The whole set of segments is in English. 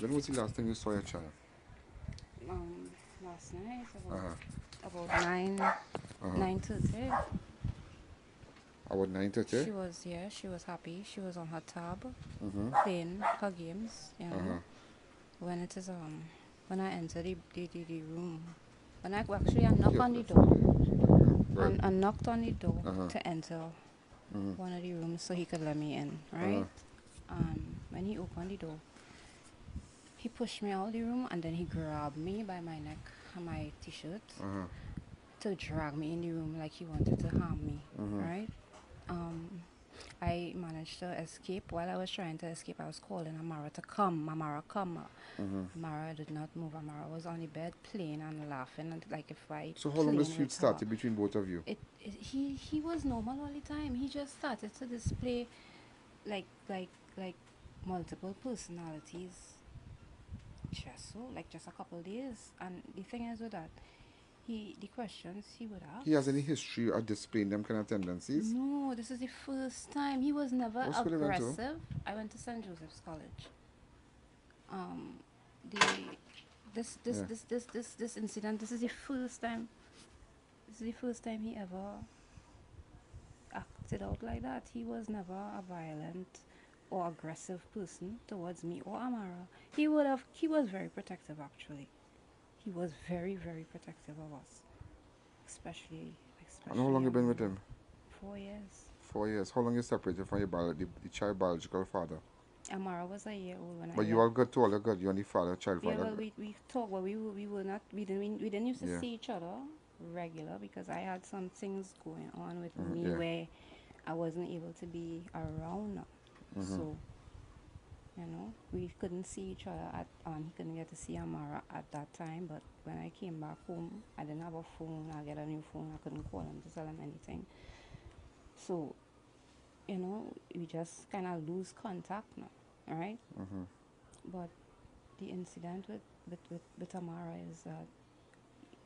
When was the last time you saw your child? Last night Uh-huh. about 9:30. About 9:30? She was happy. She was on her tab Mm-hmm. playing her games, you know. Uh-huh. When it is when I enter the room, when I actually I knock on Careful, the that's not door there. Right. and I knocked on the door Uh-huh. to enter Mm-hmm. one of the rooms so he could let me in, Uh-huh. right? When he opened the door, he pushed me out of the room and then he grabbed me by my neck and my t-shirt Uh-huh. to drag me in the room like he wanted to harm me, Mm-hmm. right? Um, I managed to escape. While I was trying to escape, I was calling Amarah to come. Amarah, come. Mm-hmm. Amarah did not move. Amarah was on the bed playing and laughing, and like if I So how long this playing feud with her. started between both of you? He was normal all the time. He just started to display like like like multiple personalities. Just a couple days. And the thing is with that, the questions he would He has ask. any history of displaying them kind of tendencies? No, this is the first time. He was never What school he went to? aggressive. I went to St. Joseph's College. Um, the Yeah. this incident. This is the first time. This is the first time he ever acted out like that. He was never a violent or aggressive person towards me or Amarah. He was very protective actually. He was very, very protective of us. Especially And how long you been with Amarah. him? 4 years. 4 years. How long you separated from your the child biological father? Amarah was a year old when I But you left. all good too, all good. You and the father, child Yeah, father. well, we talked, but we were not, we didn't used to Yeah. see each other regular because I had some things going on with Mm-hmm. me Yeah. where I wasn't able to be around. Mm-hmm. So, we couldn't see each other he couldn't get to see Amarah at that time. But when I came back home, I didn't have a phone. I get a new phone. I couldn't call him to tell him anything. So, we just kind of lose contact now, right? Mm-hmm. But the incident with Amarah is that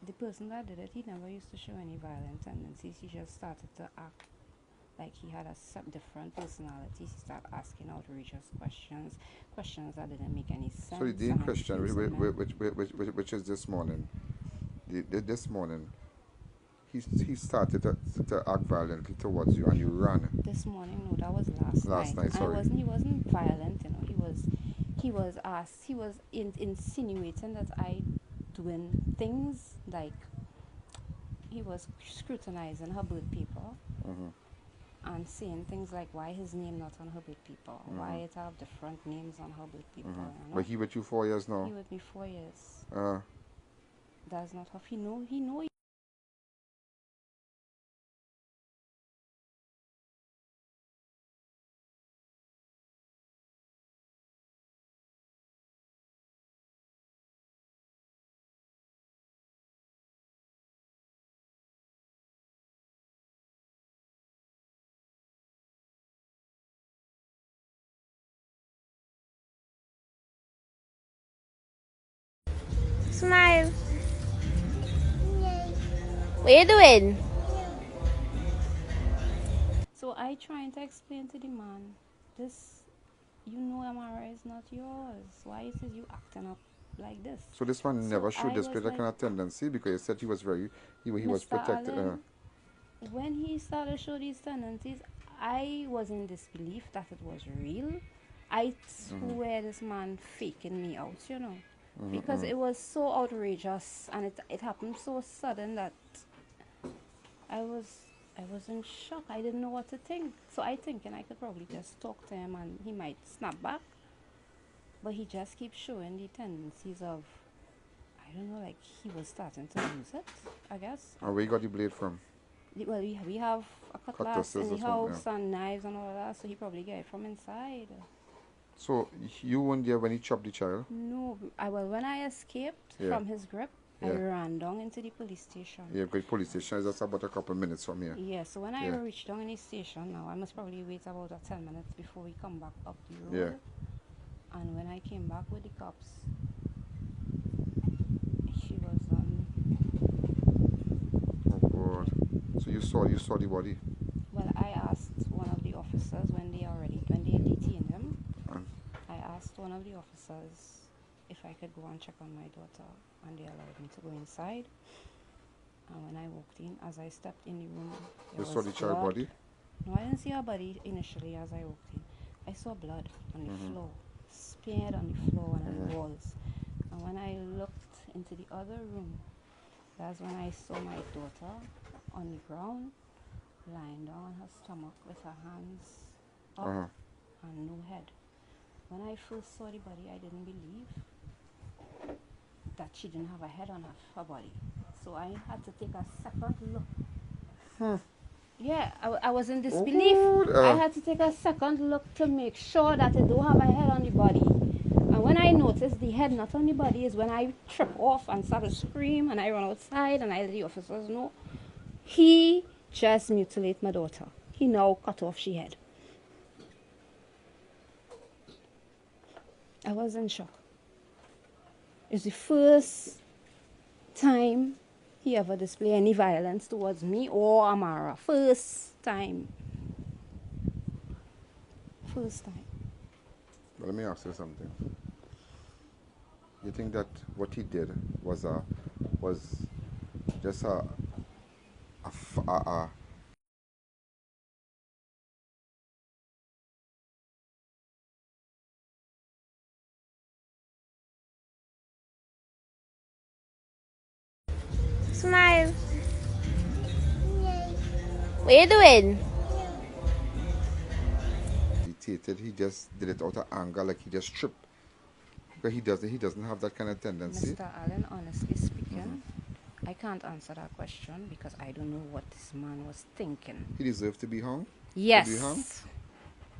the person that did it, he never used to show any violent tendencies. He just started to act like he had different personalities. He started asking outrageous questions that didn't make any So the sense, day in and question, accusing men. which is this morning, this morning, he started to act violently towards you, and you ran. This morning, no, that was last Last night. night, And sorry. he wasn't violent, he was insinuating that I doing things like he was scrutinizing her birth paper Mm-hmm. and saying things like why his name not on her birth paper, why Mm-hmm. it have different names on her birth paper, Mm-hmm. you But know. he with you 4 years now. He with me 4 years. Uh, Does not have he know. Smile. What you doing? So I trying to explain to the man, this, Amarah is not yours. Why is it you acting up like this? so this man So never showed I this was that like, kind of tendency because he said he was he was Mr. protected. Allen, when he started to show these tendencies, I was in disbelief that it was real. I Mm-hmm. swear this man faking me out, because Mm-hmm. it was so outrageous and it happened so sudden that I was I was in shock. I didn't know what to think. So I thinking I could probably just talk to him and he might snap back. But he just keeps showing the tendencies of, I don't know, like he was starting to lose it, I guess. And where you got the blade from? Well, we have a cutlass in Cutlasses the or something. Yeah. house and knives and all that, so he probably get it from inside. So you weren't there when he chopped the child? No, when I escaped Yeah. from his grip, I Yeah. ran down into the police station. Yeah, because police station is just about a couple minutes from here. Yeah, so when I Yeah. reached down in the station now, I must probably wait about 10 minutes before we come back up the road. Yeah. And when I came back with the cops, she was Oh God. So you saw the body. well, I asked one of the officers when they detained him. And I asked one of the officers if I could go and check on my daughter, and they allowed me to go inside. And when I walked in, as I stepped in the room, You saw the child body? No, I didn't see her body initially as I walked in. I saw blood on the floor, smeared on the floor and on the walls. And when I looked into the other room, that's when I saw my daughter on the ground, lying down on her stomach with her hands up and no head. When I first saw the body, I didn't believe that she didn't have a head on her body. So I had to take a second look. Yeah, I was in disbelief. I had to take a second look to make sure that it don't have a head on the body. And when I noticed the head not on the body is when I tripped off and started to scream, and I ran outside and I let the officers know. He just mutilated my daughter. He now cut off she head. I was in shock. It's the first time he ever displayed any violence towards me or Amarah. First time. First time. Well, let me ask you something. You think that what he did was just a Smile. What you doing? he just did it out of anger, like he just tripped? Because he doesn't have that kind of tendency. Mr. Alleyne, honestly speaking, I can't answer that question because I don't know what this man was thinking. He deserved to be hung? Yes. To be hung?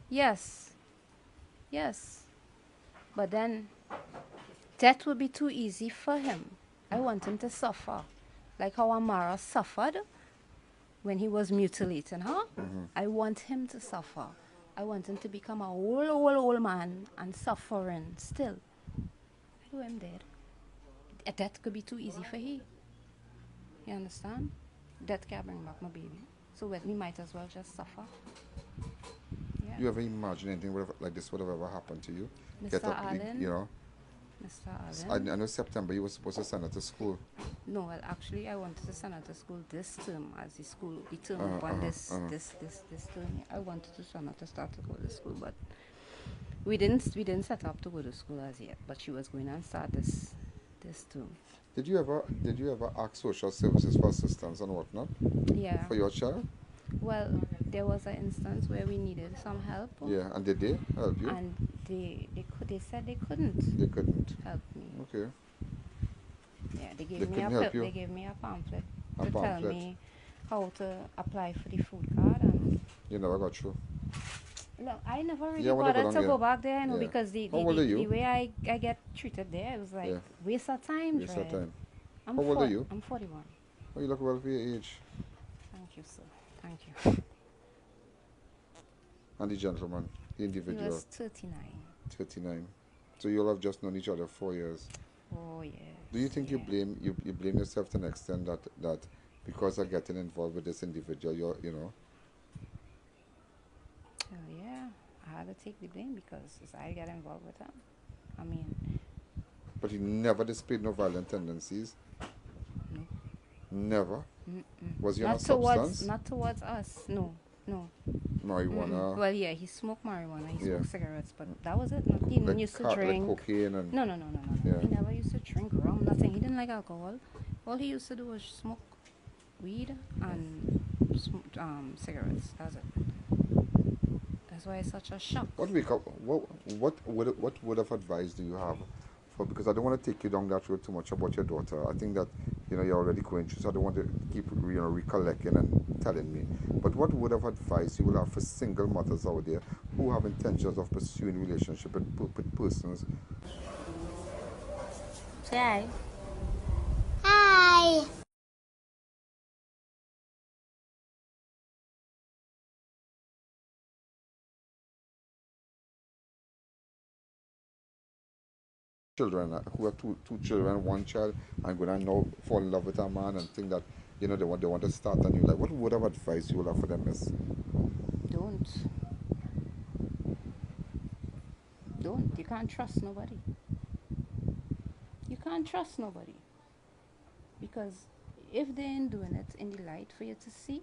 Yes. Yes. But then death would be too easy for him. I want him to suffer. Like how Amarah suffered when he was mutilating her. I want him to suffer. I want him to become a old man and suffering still. I do him dead. Death could be too easy for him. You understand? Death can't bring back my baby. So we might as well just suffer. Yeah. You ever imagine anything like this would have ever happened to you? Mr. Alleyne? You know? Mr. Alleyne? I know September you were supposed to send her to school. No, well, actually, I wanted to send her to school this term, as the term open this term. I wanted to send her to start to go to school, but we didn't set up to go to school as yet. But she was going to start this term. Did you ever ask social services for assistance and whatnot? Yeah. For your child? Well, there was an instance where we needed some help. Yeah, and did they help you? And they said they couldn't. They couldn't Help me. Okay. Yeah, they They couldn't help you? They gave me a pamphlet A to tell pamphlet. me how to apply for the food card. And You never got through? look, I never really Yeah, whatever, bothered to yeah. go back there, Yeah. because How old are you? the way I get treated there, it was like Yeah. waste of time. Waste of Dre. time. How old are you? I'm 41. Oh, you look well for your age. Thank you, sir. Thank you. And the gentleman, the He individual, was 39. 39. So you'll have just known each other 4 years. Oh, yes. Do you think yeah. you blame yourself to an extent that because of getting involved with this individual, you know? Oh, yeah. I had to take the blame because I got involved with him. I mean, But he never displayed no violent tendencies? no. Never? Mm-mm. Was he on a Not towards, substance? not towards us. No. Marijuana? Well, yeah, he smoked marijuana, he Yeah. smoked cigarettes, but that was it. He didn't Like used to like drink. cocaine and... No. Yeah. He never used to drink rum, nothing. He didn't like alcohol. All he used to do was smoke weed and cigarettes. That's it. That's why it's such a shock. What word of advice do you have for, because I don't want to take you down that road too much about your daughter. I think that you're already going through, so I don't want to keep recollecting and telling me. But what word of advice you will have for single mothers out there who have intentions of pursuing relationship with persons? Say hi. Hi. Children who have two children, one child, and going to now fall in love with a man and think that they want to start a new life. What word of advice you will have for them, miss? Don't. You can't trust nobody. You can't trust nobody. Because if they ain't doing it in the light for you to see,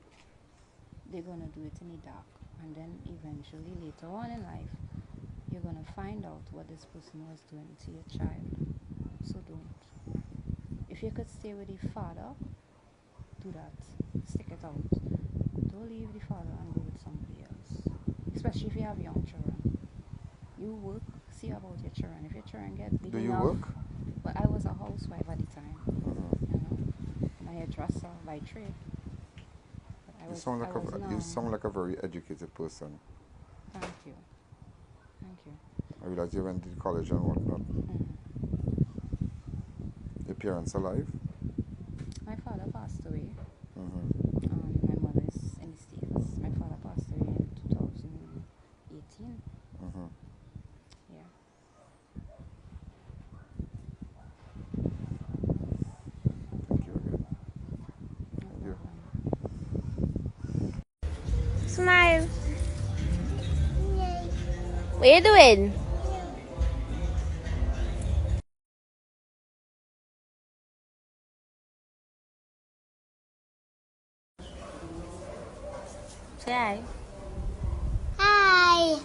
they're going to do it in the dark. And then eventually, later on in life, you're going to find out what this person was doing to your child. So don't. If you could stay with the father, do that. Stick it out. Don't leave the father and go with somebody else. Especially if you have young children. You work, see about your children. If your children get big Do you enough. work? But I was a housewife at the time. Mm-hmm. You know, I'm a hairdresser by trade. But You sound like a very educated person. Thank you. Thank you. I realize you went to college and whatnot. Mm-hmm. Your parents alive? My father passed away. Mm-hmm. My mother is in the States. My father passed away in 2018. Mm-hmm. Yeah. Thank you again. No Thank you. problem. Smile. What are you doing? Say hi. Hi.